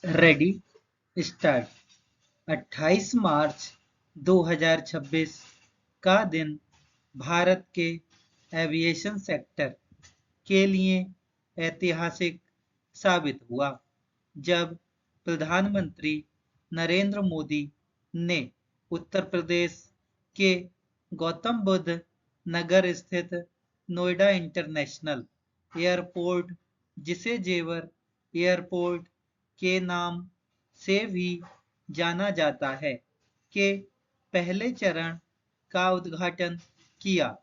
Ready start. 28 मार्च 2026 का दिन भारत के एविएशन सेक्टर के लिए ऐतिहासिक साबित हुआ, जब प्रधानमंत्री नरेंद्र मोदी ने उत्तर प्रदेश के गौतम बुद्ध नगर स्थित नोएडा इंटरनेशनल एयरपोर्ट, जिसे जेवर एयरपोर्ट के नाम से भी जाना जाता है, के पहले चरण का उद्घाटन किया।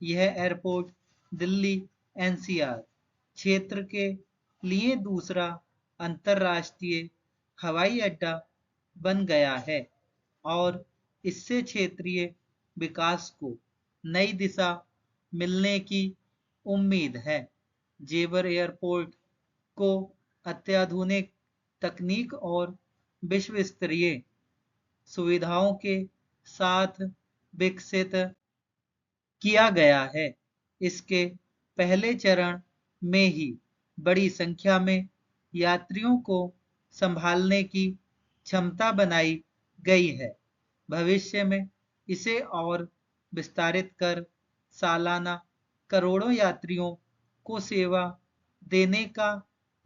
यह एयरपोर्ट दिल्ली एनसीआर क्षेत्र के लिए दूसरा अंतर्राष्ट्रीय हवाई अड्डा बन गया है और इससे क्षेत्रीय विकास को नई दिशा मिलने की उम्मीद है। जेवर एयरपोर्ट को अत्याधुनिक तकनीक और विश्व स्तरीय सुविधाओं के साथ विकसित किया गया है। इसके पहले चरण में ही बड़ी संख्या में यात्रियों को संभालने की क्षमता बनाई गई है। भविष्य में इसे और विस्तारित कर सालाना करोड़ों यात्रियों को सेवा देने का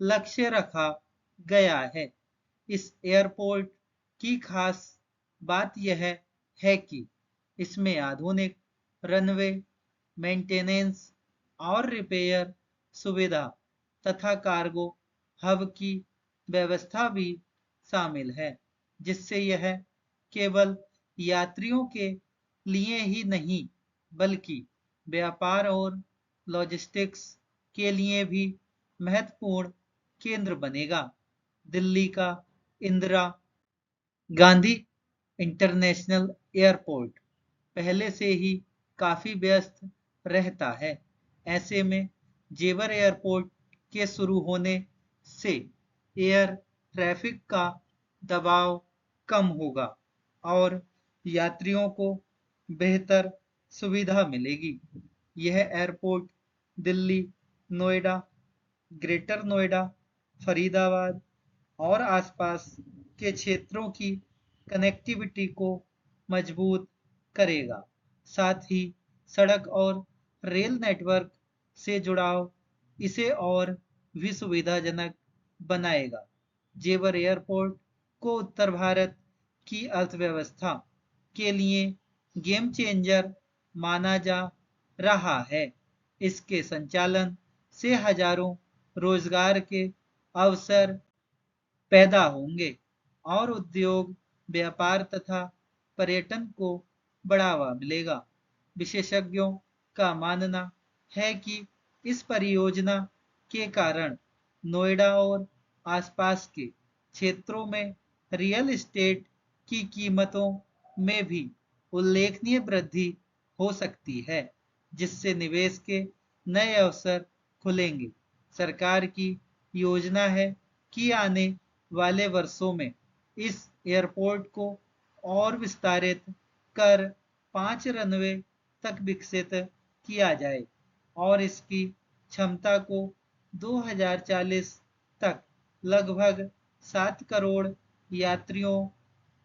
लक्ष्य रखा गया है। इस एयरपोर्ट की खास बात यह है कि इसमें आधुनिक रनवे, मेंटेनेंस और रिपेयर सुविधा तथा कार्गो हब की व्यवस्था भी शामिल है, जिससे यह केवल यात्रियों के लिए ही नहीं बल्कि व्यापार और लॉजिस्टिक्स के लिए भी महत्वपूर्ण केंद्र बनेगा। दिल्ली का इंदिरा गांधी इंटरनेशनल एयरपोर्ट पहले से ही काफी व्यस्त रहता है। ऐसे में जेवर एयरपोर्ट के शुरू होने से एयर ट्रैफिक का दबाव कम होगा और यात्रियों को बेहतर सुविधा मिलेगी। यह एयरपोर्ट दिल्ली, नोएडा, ग्रेटर नोएडा, फरीदाबाद और आसपास के क्षेत्रों की कनेक्टिविटी को मजबूत करेगा। साथ ही सड़क और रेल नेटवर्क से जुड़ाव इसे और भी सुविधाजनक बनाएगा। जेवर एयरपोर्ट को उत्तर भारत की अर्थव्यवस्था के लिए गेम चेंजर माना जा रहा है। इसके संचालन से हजारों रोजगार के अवसर पैदा होंगे और उद्योग, व्यापार तथा पर्यटन को बढ़ावा मिलेगा। विशेषज्ञों का मानना है कि इस परियोजना के कारण नोएडा और आसपास के क्षेत्रों में रियल एस्टेट की कीमतों में भी उल्लेखनीय वृद्धि हो सकती है, जिससे निवेश के नए अवसर खुलेंगे। सरकार की योजना है कि आने वाले वर्षों में इस एयरपोर्ट को और विस्तारित कर 5 रनवे तक विकसित किया जाए और इसकी क्षमता को 2040 तक लगभग 7 करोड़ यात्रियों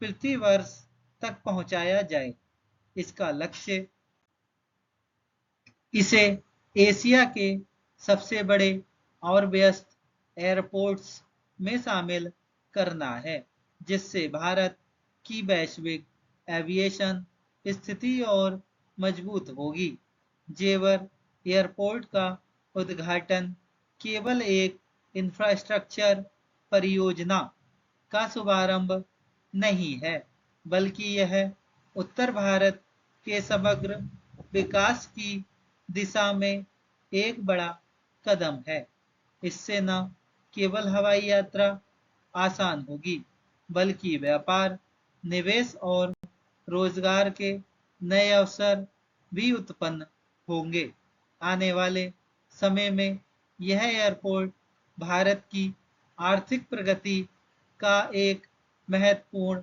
प्रति वर्ष तक पहुंचाया जाए। इसका लक्ष्य इसे एशिया के सबसे बड़े और व्यस्त एयरपोर्ट्स में शामिल करना है, जिससे भारत की वैश्विक एविएशन स्थिति और मजबूत होगी। जेवर एयरपोर्ट का उद्घाटन केवल एक इंफ्रास्ट्रक्चर परियोजना का शुभारंभ नहीं है, बल्कि यह उत्तर भारत के समग्र विकास की दिशा में एक बड़ा कदम है। इससे न केवल हवाई यात्रा आसान होगी, बल्कि व्यापार, निवेश और रोजगार के नए अवसर भी उत्पन्न होंगे। आने वाले समय में यह एयरपोर्ट भारत की आर्थिक प्रगति का एक महत्वपूर्ण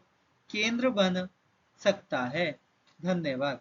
केंद्र बन सकता है। धन्यवाद।